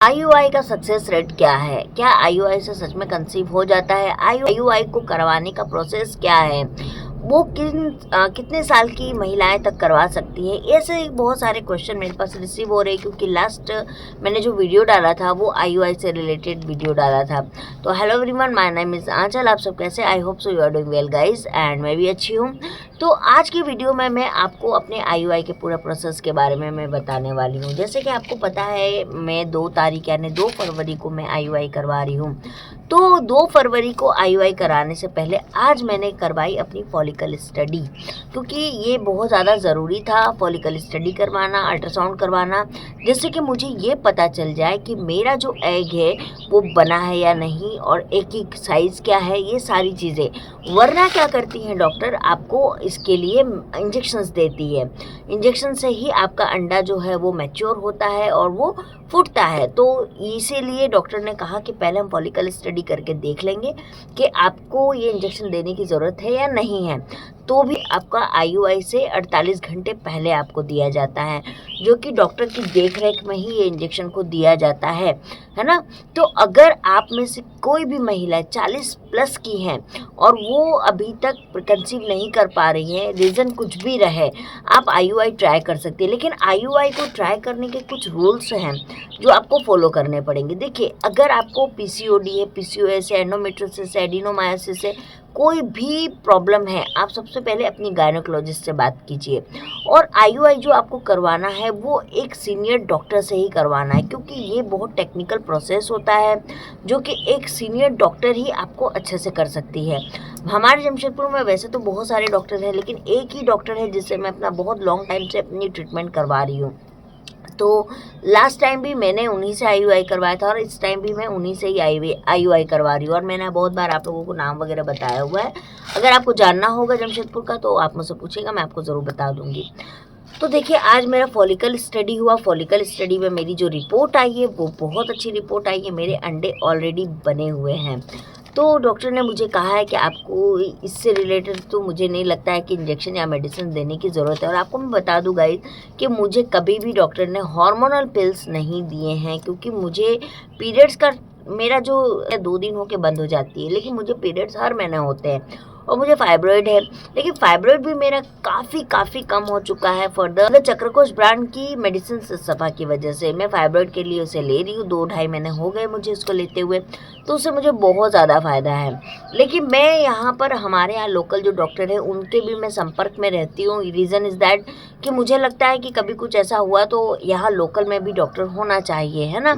IUI का success rate क्या है? क्या आईयूआई से सच में कंसीव हो जाता है? आईयूआई को करवाने का प्रोसेस क्या है? वो कितने साल की महिलाएं तक करवा सकती हैं? ऐसे बहुत सारे क्वेश्चन मेरे पास रिसीव हो रहे हैं क्योंकि लास्ट मैंने जो वीडियो डाला था वो आईयूआई से रिलेटेड वीडियो डाला था। तो hello everyone, my name is Aanchal. आप सब कैसे? I hope so you are doing well guys, and मैं भी अच्छी हूँ। तो आज की वीडियो में मैं आपको अपने आईयूआई के पूरा प्रोसेस के बारे में मैं बताने वाली हूँ। जैसे कि आपको पता है, मैं 2 तारीख यानी 2 फरवरी को मैं आईयूआई करवा रही हूँ। तो 2 फरवरी को आईयूआई कराने से पहले आज मैंने करवाई अपनी फॉलिकल स्टडी, क्योंकि ये बहुत ज़्यादा ज़रूरी था फॉलिकल स्टडी करवाना, अल्ट्रासाउंड करवाना, जिससे कि मुझे ये पता चल जाए कि मेरा जो एग है वो बना है या नहीं और एक एक साइज़ क्या है, ये सारी चीज़ें। वरना क्या करती हैं डॉक्टर, आपको इसके लिए इंजेक्शंस देती है। इंजेक्शन से ही आपका अंडा जो है वो मैच्योर होता है और वो फूटता है। तो इसीलिए डॉक्टर ने कहा कि पहले हम फॉलिकल स्टडी करके देख लेंगे कि आपको ये इंजेक्शन देने की ज़रूरत है या नहीं है। तो भी आपका आईयूआई से 48 घंटे पहले आपको दिया जाता है, जो कि डॉक्टर की देखरेख में ही ये इंजेक्शन को दिया जाता है ना। तो अगर आप में से कोई भी महिला 40 प्लस की हैं और वो अभी तक कंसीव नहीं कर पा रही है, रीज़न कुछ भी रहे, आप आईयूआई ट्राई कर सकती है। लेकिन आईयूआई को ट्राई करने के कुछ रूल्स हैं जो आपको फॉलो करने पड़ेंगे। देखिए, अगर आपको पीसीओडी है, पीसीओएस है, एंडोमेट्रियोसिस है, एडिनोमायोसिस है, कोई भी प्रॉब्लम है, आप सबसे पहले अपनी गायनेकोलॉजिस्ट से बात कीजिए। और आईयूआई जो आपको करवाना है वो एक सीनियर डॉक्टर से ही करवाना है, क्योंकि ये बहुत टेक्निकल प्रोसेस होता है जो कि एक सीनियर डॉक्टर ही आपको अच्छे से कर सकती है। हमारे जमशेदपुर में वैसे तो बहुत सारे डॉक्टर हैं, लेकिन एक ही डॉक्टर है जिससे मैं अपना बहुत लॉन्ग टाइम से अपनी ट्रीटमेंट करवा रही हूँ। तो लास्ट टाइम भी मैंने उन्हीं से आईयूआई करवाया था और इस टाइम भी मैं उन्हीं से ही आईयूआई करवा रही हूँ। और मैंने बहुत बार आप लोगों को नाम वगैरह बताया हुआ है। अगर आपको जानना होगा जमशेदपुर का तो आप मुझसे पूछिएगा, मैं आपको ज़रूर बता दूँगी। तो देखिए, आज मेरा फॉलिकल स्टडी हुआ। फॉलिकल स्टडी में मेरी जो रिपोर्ट आई है वो बहुत अच्छी रिपोर्ट आई है। मेरे अंडे ऑलरेडी बने हुए हैं। तो डॉक्टर ने मुझे कहा है कि आपको इससे रिलेटेड तो मुझे नहीं लगता है कि इंजेक्शन या मेडिसिन देने की ज़रूरत है। और आपको मैं बता दूं गाइस कि मुझे कभी भी डॉक्टर ने हार्मोनल पिल्स नहीं दिए हैं, क्योंकि मुझे पीरियड्स का मेरा जो 2 दिन होके बंद हो जाती है, लेकिन मुझे पीरियड्स हर महीने होते हैं। और मुझे फाइब्रॉइड है, लेकिन फाइब्रॉइड भी मेरा काफ़ी कम हो चुका है फॉर द चक्रकोश ब्रांड की मेडिसिन सफा की वजह से। मैं फाइब्रॉइड के लिए उसे ले रही हूँ, 2-2.5 महीने हो गए मुझे उसको लेते हुए, तो उससे मुझे बहुत ज़्यादा फ़ायदा है। लेकिन मैं यहाँ पर हमारे यहाँ लोकल जो डॉक्टर है उनके भी मैं संपर्क में रहती हूँ। रीज़न इज़ दैट कि मुझे लगता है कि कभी कुछ ऐसा हुआ तो यहाँ लोकल में भी डॉक्टर होना चाहिए, है ना।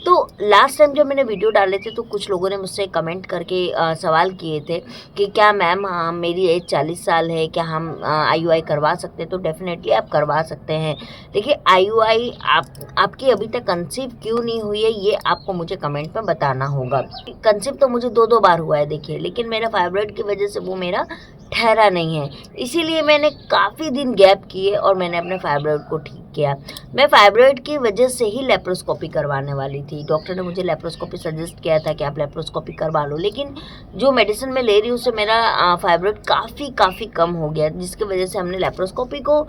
तो लास्ट टाइम जब मैंने वीडियो डाले थे तो कुछ लोगों ने मुझसे कमेंट करके सवाल किए थे कि क्या मैम, मेरी एज 40 साल है, क्या हम आईयूआई करवा सकते हैं? तो डेफिनेटली आप करवा सकते हैं। देखिए, आईयूआई आपकी अभी तक कंसीव क्यों नहीं हुई है ये आपको मुझे कमेंट में बताना होगा। कंसीव तो मुझे 2-2 बार हुआ है देखिए, लेकिन मेरा फाइब्रॉइड की वजह से वो मेरा ठहरा नहीं है। इसीलिए मैंने काफ़ी दिन गैप किए और मैंने अपने फाइब्रॉइड को ठीक किया। मैं फाइब्रॉइड की वजह से ही लेप्रोस्कोपी करवाने वाली थी। डॉक्टर ने मुझे लेप्रोस्कोपी सजेस्ट किया था कि आप लेप्रोस्कोपी करवा लो, लेकिन जो मेडिसिन मैं ले रही हूँ उससे मेरा फाइब्रॉइड काफ़ी कम हो गया, जिसकी वजह से हमने लेप्रोस्कोपी को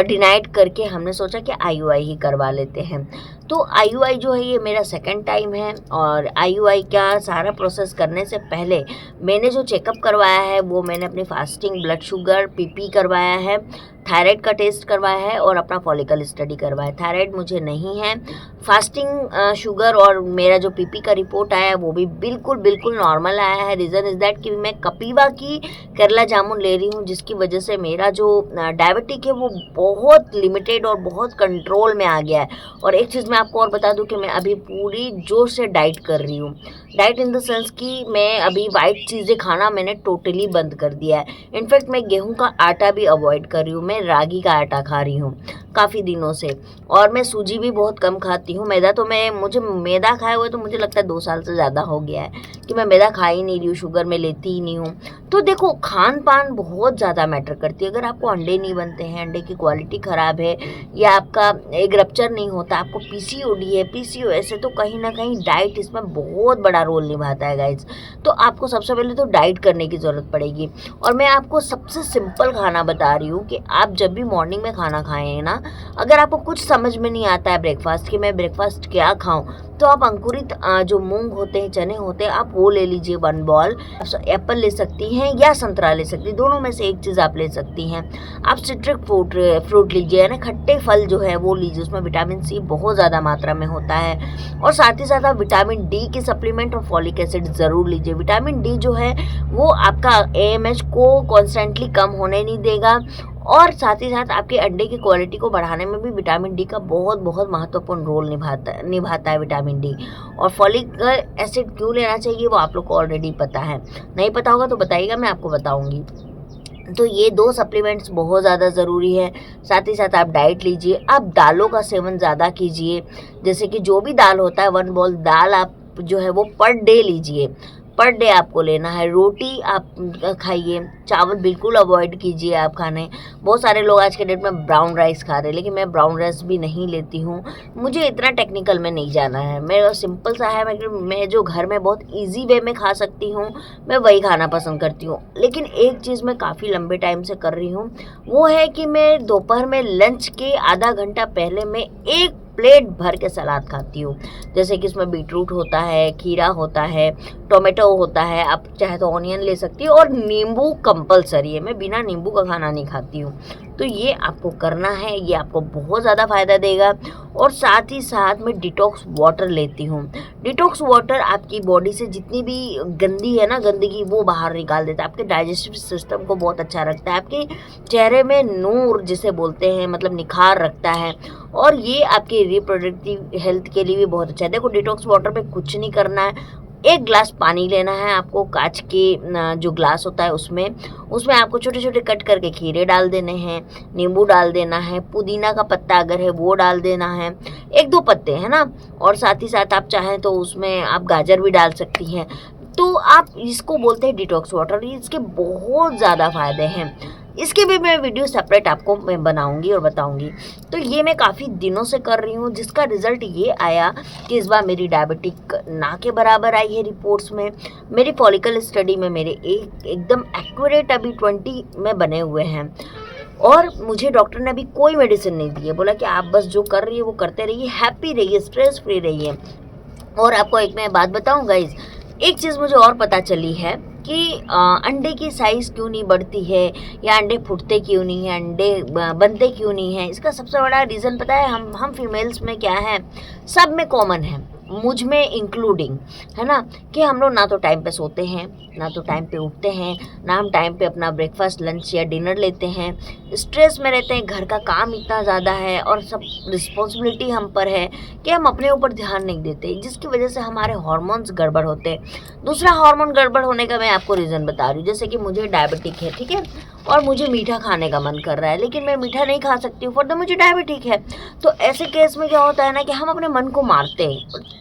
डिनाइड करके हमने सोचा कि आईयूआई ही करवा लेते हैं। तो आईयूआई जो है ये मेरा सेकंड टाइम है। और आईयूआई का सारा प्रोसेस करने से पहले मैंने जो चेकअप करवाया है वो मैंने अपनी फास्टिंग, ब्लड शुगर, पीपी करवाया है, थायराइड का टेस्ट करवाया है और अपना फॉलिकल स्टडी करवाया है। थायराइड मुझे नहीं है, फास्टिंग शुगर और मेरा जो पीपी का रिपोर्ट आया है वो भी बिल्कुल नॉर्मल आया है। रीज़न इज़ दैट कि मैं कपिवा की केरला जामुन ले रही हूँ, जिसकी वजह से मेरा जो डायबिटिक है वो बहुत लिमिटेड और बहुत कंट्रोल में आ गया है। और एक चीज़ मैं आपको और बता दूं कि मैं अभी पूरी जोर से डाइट कर रही हूँ। डाइट इन द सेंस कि मैं अभी वाइट चीज़ें खाना मैंने टोटली बंद कर दिया है। इनफैक्ट मैं गेहूं का आटा भी अवॉइड कर रही हूँ, मैं रागी का आटा खा रही हूँ काफ़ी दिनों से। और मैं सूजी भी बहुत कम खाती हूँ। मैदा तो मुझे मैदा खाए हुए तो मुझे लगता है 2 साल से ज़्यादा हो गया है कि मैं मैदा खा ही नहीं रही हूँ, शुगर में लेती ही नहीं हूँ। तो देखो, खान पान बहुत ज़्यादा मैटर करती है। अगर आपको अंडे नहीं बनते हैं, अंडे की क्वालिटी ख़राब है, या आपका एग रप्चर नहीं होता, आपको पीसीओडी है, पीसीओएस है, तो कहीं ना कहीं डाइट इसमें बहुत बड़ा रोल निभाता है गाइज। तो आपको सबसे पहले तो डाइट करने की ज़रूरत पड़ेगी। और मैं आपको सबसे सिंपल खाना बता रही हूँ कि आप जब भी मॉर्निंग में खाना खाएं ना, अगर आपको कुछ समझ में नहीं आता है ब्रेकफास्ट कि मैं ब्रेकफास्ट क्या खाऊं, तो आप अंकुरित जो मूंग होते हैं, चने होते हैं, आप वो ले लीजिए 1 बॉल। एप्पल ले सकती हैं या संतरा ले सकती हैं, दोनों में से एक चीज़ आप ले सकती हैं। आप सिट्रिक फ्रूट लीजिए, यानी खट्टे फल जो है वो लीजिए, उसमें विटामिन सी बहुत ज़्यादा मात्रा में होता है। और साथ ही साथ आप विटामिन डी की सप्लीमेंट और फॉलिक एसिड ज़रूर लीजिए। विटामिन डी जो है वो आपका AMH को कॉन्स्टेंटली कम होने नहीं देगा, और साथ ही साथ आपके अंडे की क्वालिटी को बढ़ाने में भी विटामिन डी का बहुत बहुत महत्वपूर्ण रोल निभाता है विटामिन डी। और फॉलिक एसिड क्यों लेना चाहिए वो आप लोग को ऑलरेडी पता है, नहीं पता होगा तो बताइएगा, मैं आपको बताऊंगी। तो ये 2 सप्लीमेंट्स बहुत ज़्यादा ज़रूरी है। साथ ही साथ आप डाइट लीजिए, आप दालों का सेवन ज़्यादा कीजिए, जैसे कि जो भी दाल होता है 1 बॉल दाल आप जो है वो पर डे लीजिए, पर डे आपको लेना है। रोटी आप खाइए, चावल बिल्कुल अवॉइड कीजिए आप खाने। बहुत सारे लोग आज के डेट में ब्राउन राइस खा रहे हैं, लेकिन मैं ब्राउन राइस भी नहीं लेती हूँ, मुझे इतना टेक्निकल में नहीं जाना है। मेरा सिंपल सा है, मैं जो घर में बहुत इजी वे में खा सकती हूँ मैं वही खाना पसंद करती हूँ। लेकिन एक चीज़ मैं काफ़ी लंबे टाइम से कर रही हूँ, वो है कि मैं दोपहर में लंच के आधा घंटा पहले मैं 1 प्लेट भर के सलाद खाती हूँ। जैसे कि इसमें बीटरूट होता है, खीरा होता है, टोमेटो होता है, आप चाहे तो ऑनियन ले सकती हो, और नींबू कंपलसरी है, मैं बिना नींबू का खाना नहीं खाती हूँ। तो ये आपको करना है, ये आपको बहुत ज़्यादा फ़ायदा देगा। और साथ ही साथ मैं डिटॉक्स वाटर लेती हूँ। डिटॉक्स वाटर आपकी बॉडी से जितनी भी गंदी है ना, गंदगी वो बाहर निकाल देता है, आपके डाइजेस्टिव सिस्टम को बहुत अच्छा रखता है, आपके चेहरे में नूर जिसे बोलते हैं, मतलब निखार रखता है, और ये आपकी रिप्रोडक्टिव हेल्थ के लिए भी बहुत अच्छा है। देखो डिटॉक्स वाटर पे कुछ नहीं करना है, 1 ग्लास पानी लेना है आपको, कांच के जो ग्लास होता है उसमें आपको छोटे छोटे कट करके खीरे डाल देने हैं, नींबू डाल देना है, पुदीना का पत्ता अगर है वो डाल देना है, 1-2 पत्ते है ना, और साथ ही साथ आप चाहें तो उसमें आप गाजर भी डाल सकती हैं। तो आप इसको बोलते हैं डिटॉक्स वाटर, इसके बहुत ज़्यादा फायदे हैं। इसके भी मैं वीडियो सेपरेट आपको मैं बनाऊंगी और बताऊंगी। तो ये मैं काफ़ी दिनों से कर रही हूँ, जिसका रिजल्ट ये आया कि इस बार मेरी डायबिटिक ना के बराबर आई है रिपोर्ट्स में। मेरी फॉलिकल स्टडी में मेरे एकदम एक्यूरेट अभी 20 में बने हुए हैं, और मुझे डॉक्टर ने अभी कोई मेडिसिन नहीं दी है, बोला कि आप बस जो कर रही है वो करते रहिए, हैप्पी रहिए, स्ट्रेस फ्री रहिए। और आपको एक मैं बात बताऊँ गाइज, एक चीज़ मुझे और पता चली है कि अंडे की साइज़ क्यों नहीं बढ़ती है, या अंडे फूटते क्यों नहीं है, अंडे बनते क्यों नहीं है। इसका सबसे बड़ा रीज़न पता है, हम फीमेल्स में क्या है, सब में कॉमन है, मुझ में इंक्लूडिंग, है ना, कि हम लोग ना तो टाइम पे सोते हैं, ना तो टाइम पे उठते हैं, ना हम टाइम पे अपना ब्रेकफास्ट, लंच या डिनर लेते हैं, स्ट्रेस में रहते हैं, घर का काम इतना ज़्यादा है और सब रिस्पॉन्सिबिलिटी हम पर है कि हम अपने ऊपर ध्यान नहीं देते, जिसकी वजह से हमारे हार्मोन्स गड़बड़ होते हैं। दूसरा हार्मोन गड़बड़ होने का मैं आपको रीज़न बता रही हूँ, जैसे कि मुझे डायबिटिक है, ठीक है, और मुझे मीठा खाने का मन कर रहा है, लेकिन मैं मीठा नहीं खा सकती हूँ, फॉर द मुझे डायबिटिक है। तो ऐसे केस में क्या होता है ना कि हम अपने मन को मारते हैं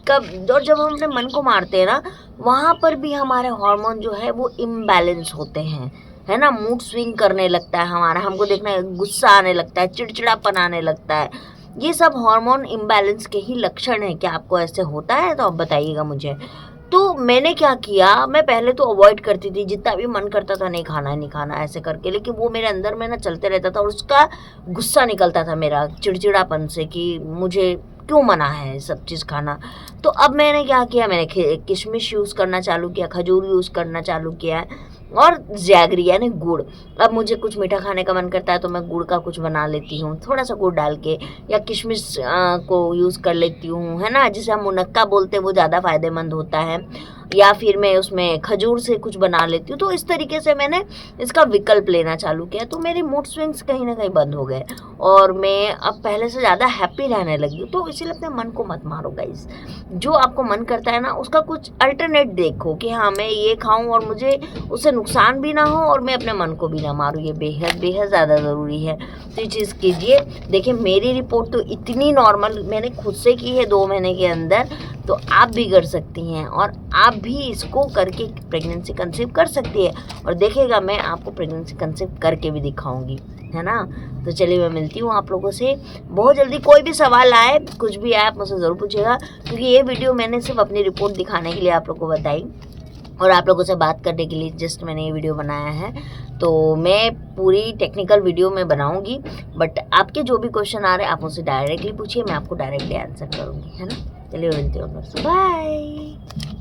और जब हम अपने मन को मारते हैं ना, वहाँ पर भी हमारे हार्मोन जो है वो इम्बैलेंस होते हैं, है ना, मूड स्विंग करने लगता है हमारा, हमको देखना गुस्सा आने लगता है, चिड़चिड़ापन आने लगता है। ये सब हार्मोन इम्बैलेंस के ही लक्षण है। क्या आपको ऐसे होता है तो आप बताइएगा मुझे। तो मैंने क्या किया, मैं पहले तो अवॉइड करती थी, जितना भी मन करता था नहीं खाना नहीं खाना ऐसे करके, लेकिन वो मेरे अंदर में ना चलते रहता था और उसका गुस्सा निकलता था मेरा चिड़चिड़ापन से कि मुझे क्यों मना है सब चीज़ खाना। तो अब मैंने क्या किया, मैंने किशमिश यूज़ करना चालू किया, खजूर यूज़ करना चालू किया, और जैगरी यानी गुड़। अब मुझे कुछ मीठा खाने का मन करता है तो मैं गुड़ का कुछ बना लेती हूँ, थोड़ा सा गुड़ डाल के, या किशमिश को यूज़ कर लेती हूँ, है ना, जिसे हम मुनक्का बोलते हैं, वो ज़्यादा फ़ायदेमंद होता है, या फिर मैं उसमें खजूर से कुछ बना लेती हूँ। तो इस तरीके से मैंने इसका विकल्प लेना चालू किया, तो मेरे मूड स्विंग्स कहीं ना कहीं बंद हो गए और मैं अब पहले से ज़्यादा हैप्पी रहने लगी हूँ। तो इसीलिए अपने मन को मत मारो गाइस, जो आपको मन करता है ना उसका कुछ अल्टरनेट देखो कि हाँ मैं ये खाऊं और मुझे उससे नुकसान भी ना हो और मैं अपने मन को भी ना मारूं, ये बेहद बेहद ज़्यादा ज़रूरी है। तो ये चीज़ कीजिए। देखिए मेरी रिपोर्ट तो इतनी नॉर्मल मैंने खुद से की है 2 महीने के अंदर, तो आप भी कर सकती हैं और आप भी इसको करके प्रेगनेंसी कंसीव कर सकती है, और देखिएगा मैं आपको प्रेगनेंसी कंसीव करके भी दिखाऊंगी, है ना। तो चलिए मैं मिलती हूँ आप लोगों से बहुत जल्दी। कोई भी सवाल आए, कुछ भी आए, आप मुझसे ज़रूर पूछिएगा, क्योंकि ये वीडियो मैंने सिर्फ अपनी रिपोर्ट दिखाने के लिए आप लोग को बताई। और आप लोगों से बात करने के लिए जस्ट मैंने ये वीडियो बनाया है। तो मैं पूरी टेक्निकल वीडियो में बनाऊंगी, बट आपके जो भी क्वेश्चन आ रहे हैं आप मुझसे डायरेक्टली पूछिए, मैं आपको डायरेक्टली आंसर करूंगी, है ना। चलिए मिलते हैं, बाय।